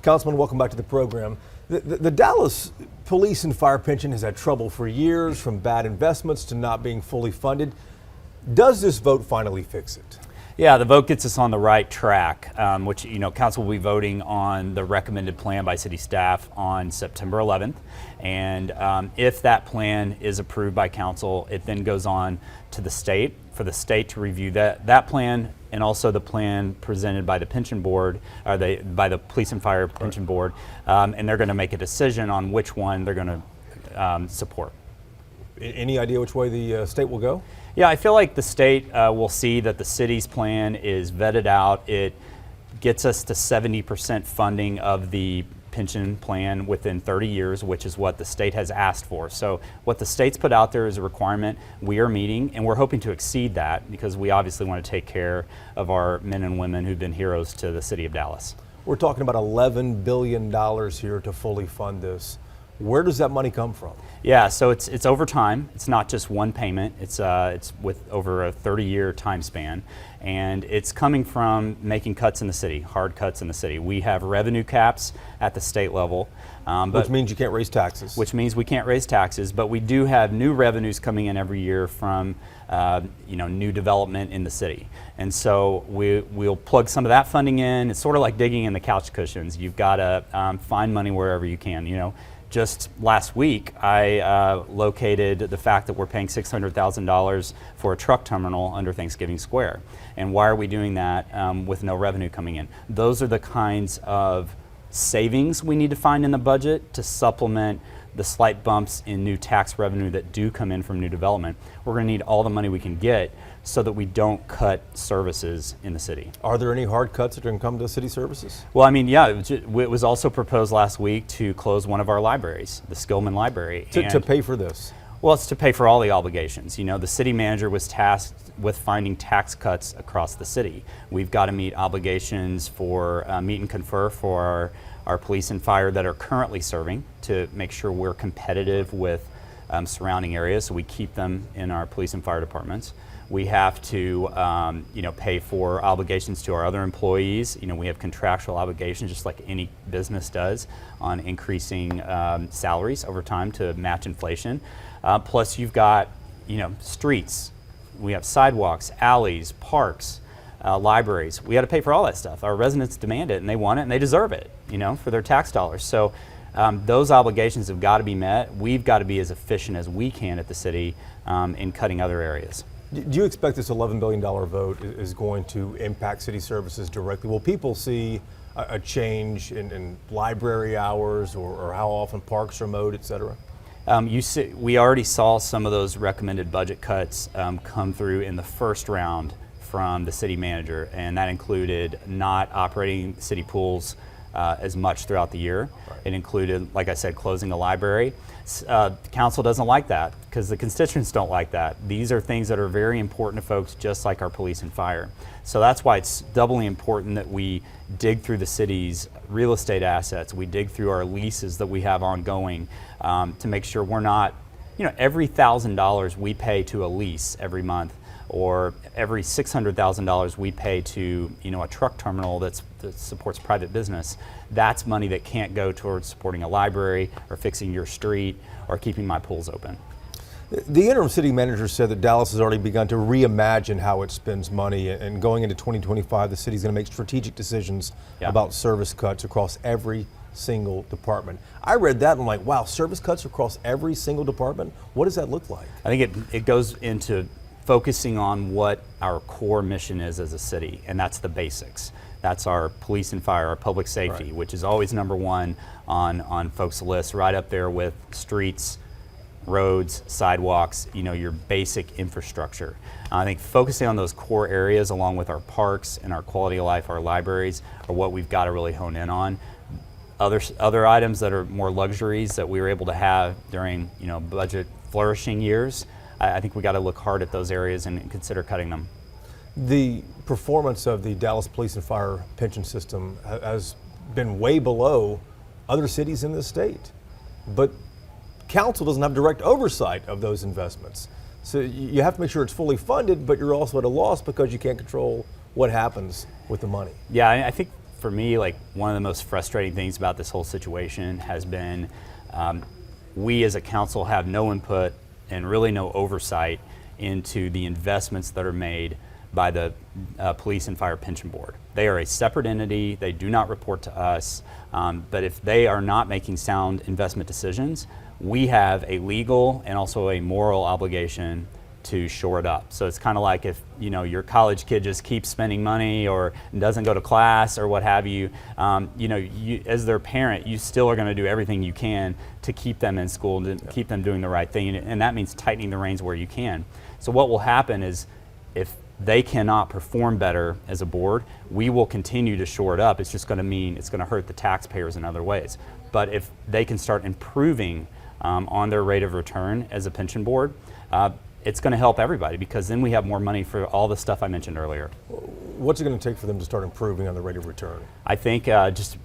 Councilman, welcome back to the program. The Dallas police and fire pension has had trouble for years, from bad investments to not being fully funded. Does this vote finally fix it? Yeah, the vote gets us on the right track, which, council will be voting on the recommended plan by city staff on September 11th. And if that plan is approved by council, it then goes on to the state for the state to review that plan, and also the plan presented by the pension board, or by the police and fire pension board, and they're going to make a decision on which one they're going to support. Any idea which way the state will go? Yeah, I feel like the state will see that the city's plan is vetted out. It gets us to 70% funding of the pension plan within 30 years, which is what the state has asked for. So what the state's put out there is a requirement we are meeting, and we're hoping to exceed that because we obviously want to take care of our men and women who've been heroes to the city of Dallas. We're talking about $11 billion here to fully fund this. Where does that money come from? Yeah, so it's over time. It's not just one payment. It's with over a 30-year time span, and it's coming from making cuts in the city, hard cuts in the city. We have revenue caps at the state level, which means you can't raise taxes. Which means we can't raise taxes, but we do have new revenues coming in every year from new development in the city, and so we'll plug some of that funding in. It's sort of like digging in the couch cushions. You've got to find money wherever you can. Just last week, I located the fact that we're paying $600,000 for a truck terminal under Thanksgiving Square. And why are we doing that with no revenue coming in? Those are the kinds of savings we need to find in the budget to supplement the slight bumps in new tax revenue that do come in from new development. We're going to need all the money we can get so that we don't cut services in the city. Are there any hard cuts that are going to come to city services? Well, it was also proposed last week to close one of our libraries, the Skillman Library. To pay for this? Well, it's to pay for all the obligations. The city manager was tasked with finding tax cuts across the city. We've got to meet obligations for meet and confer for our police and fire that are currently serving to make sure we're competitive with surrounding areas, so we keep them in our police and fire departments. We have to pay for obligations to our other employees. We have contractual obligations, just like any business does, on increasing salaries over time to match inflation. Plus you've got streets. We have sidewalks, alleys, parks, libraries. We got to pay for all that stuff. Our residents demand it, and they want it, and they deserve it, for their tax dollars. So those obligations have got to be met. We've got to be as efficient as we can at the city in cutting other areas. Do you expect this $11 billion vote is going to impact city services directly? Will people see a change in library hours or how often parks are mowed, et cetera? We already saw some of those recommended budget cuts come through in the first round from the city manager, and that included not operating city pools as much throughout the year. Right. It included, like I said, closing a library. The council doesn't like that because the constituents don't like that. These are things that are very important to folks, just like our police and fire. So that's why it's doubly important that we dig through the city's real estate assets. We dig through our leases that we have ongoing to make sure we're not, every $1,000 we pay to a lease every month, or every $600,000 we pay to a truck terminal that supports private business, that's money that can't go towards supporting a library or fixing your street or keeping my pools open. The interim city manager said that Dallas has already begun to reimagine how it spends money, and going into 2025, the city's going to make strategic decisions about service cuts across every single department. I read that and I'm like, wow, service cuts across every single department? What does that look like? I think it goes into focusing on what our core mission is as a city, and that's the basics. That's our police and fire, our public safety, which is always number one on folks' lists, right up there with streets, roads, sidewalks, your basic infrastructure. I think focusing on those core areas along with our parks and our quality of life, our libraries, are what we've got to really hone in on. Other items that are more luxuries that we were able to have during budget flourishing years, I think we got to look hard at those areas and consider cutting them. The performance of the Dallas Police and Fire pension system has been way below other cities in this state, but council doesn't have direct oversight of those investments. So you have to make sure it's fully funded, but you're also at a loss because you can't control what happens with the money. Yeah, I think for me, like one of the most frustrating things about this whole situation has been we as a council have no input and really no oversight into the investments that are made by the Police and Fire Pension Board. They are a separate entity. They do not report to us. But if they are not making sound investment decisions, we have a legal and also a moral obligation to shore it up. So it's kind of like if your college kid just keeps spending money or doesn't go to class or what have you, you as their parent, you still are going to do everything you can to keep them in school and to keep them doing the right thing, and that means tightening the reins where you can. So what will happen is if they cannot perform better as a board, we will continue to shore it up. It's just going to mean it's going to hurt the taxpayers in other ways. But if they can start improving on their rate of return as a pension board, it's going to help everybody, because then we have more money for all the stuff I mentioned earlier. What's it going to take for them to start improving on the rate of return? I think just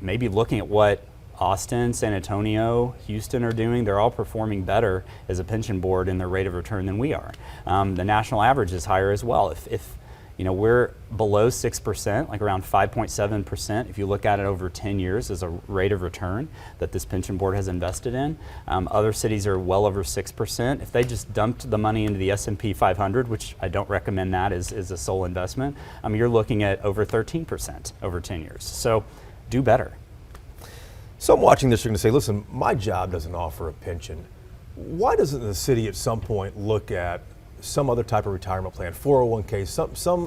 maybe looking at what Austin, San Antonio, Houston are doing. They're all performing better as a pension board in their rate of return than we are. The national average is higher as well. If we're below 6%, like around 5.7%, if you look at it over 10 years as a rate of return that this pension board has invested in. Other cities are well over 6%. If they just dumped the money into the S&P 500, which I don't recommend that as a sole investment, you're looking at over 13% over 10 years. So do better. So I'm watching this, you're going to say, listen, my job doesn't offer a pension. Why doesn't the city at some point look at some other type of retirement plan, 401k,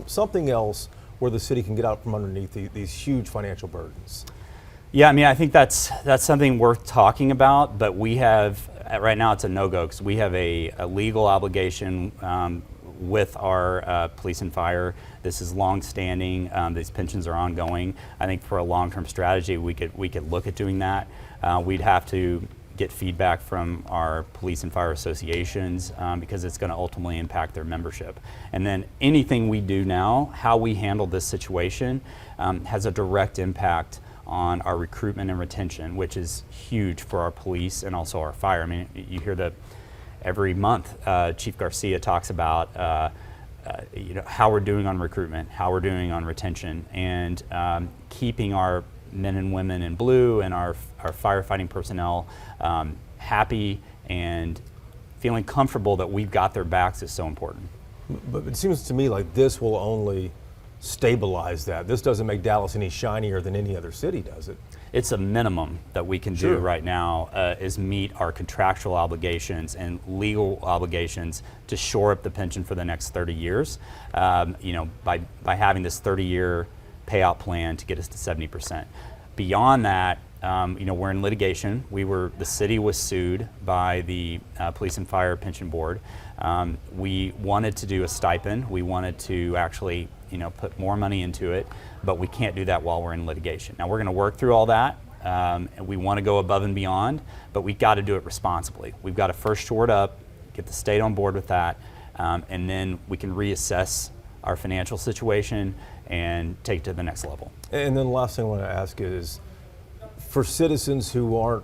something else where the city can get out from underneath these huge financial burdens? Yeah, I think that's something worth talking about, but we have, right now it's a no-go, because we have a legal obligation with our police and fire. This is long-standing. These pensions are ongoing. I think for a long-term strategy, we could look at doing that. We'd have to get feedback from our police and fire associations because it's going to ultimately impact their membership. And then anything we do now, how we handle this situation, has a direct impact on our recruitment and retention, which is huge for our police and also our fire. You hear every month, Chief Garcia talks about how we're doing on recruitment, how we're doing on retention, and keeping our men and women in blue and our firefighting personnel happy and feeling comfortable that we've got their backs is so important. But it seems to me like this will only stabilize that. This doesn't make Dallas any shinier than any other city, does it? It's a minimum that we can do right now is meet our contractual obligations and legal obligations to shore up the pension for the next 30 years. By having this 30-year payout plan to get us to 70%. Beyond that, we're in litigation. The city was sued by the Police and Fire Pension Board. We wanted to do a stipend. We wanted to actually, put more money into it, but we can't do that while we're in litigation. Now we're going to work through all that, and we want to go above and beyond, but we've got to do it responsibly. We've got to first shore it up, get the state on board with that, and then we can reassess our financial situation and take it to the next level. And then the last thing I want to ask is, for citizens who aren't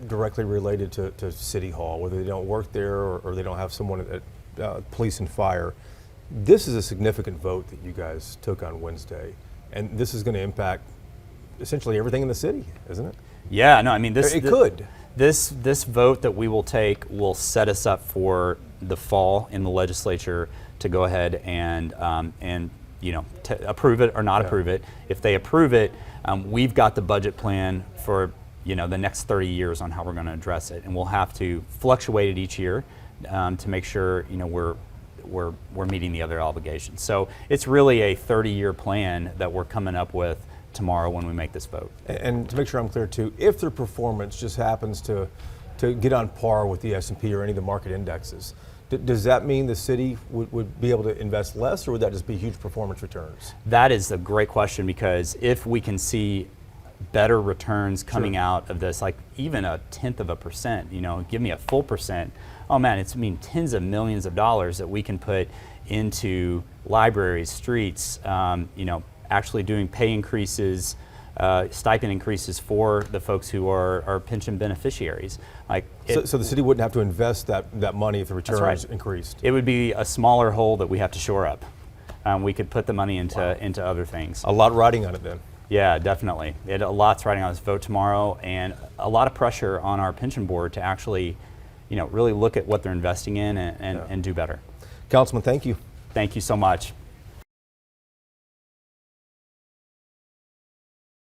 directly related to City Hall, whether they don't work there or they don't have someone at Police and Fire, this is a significant vote that you guys took on Wednesday, and this is going to impact essentially everything in the city, isn't it? Yeah, no, this vote that we will take will set us up for the fall in the legislature to go ahead and approve it or not approve it. If they approve it, we've got the budget plan for the next 30 years on how we're going to address it, and we'll have to fluctuate it each year to make sure we're meeting the other obligations. So it's really a 30-year plan that we're coming up with tomorrow when we make this vote. And to make sure I'm clear too, if their performance just happens to get on par with the S&P or any of the market indexes, does that mean the city would be able to invest less, or would that just be huge performance returns? That is a great question, because if we can see better returns coming out of this, like even 0.1%, give me a full percent, oh man, it's tens of millions of dollars that we can put into libraries, streets, actually doing pay increases, stipend increases for the folks who are pension beneficiaries. So the city wouldn't have to invest that money if the returns increased? It would be a smaller hole that we have to shore up. We could put the money into other things. A lot riding on it then. Yeah, definitely. A lot's riding on this vote tomorrow, and a lot of pressure on our pension board to actually, really look at what they're investing in and do better. Councilman, thank you. Thank you so much.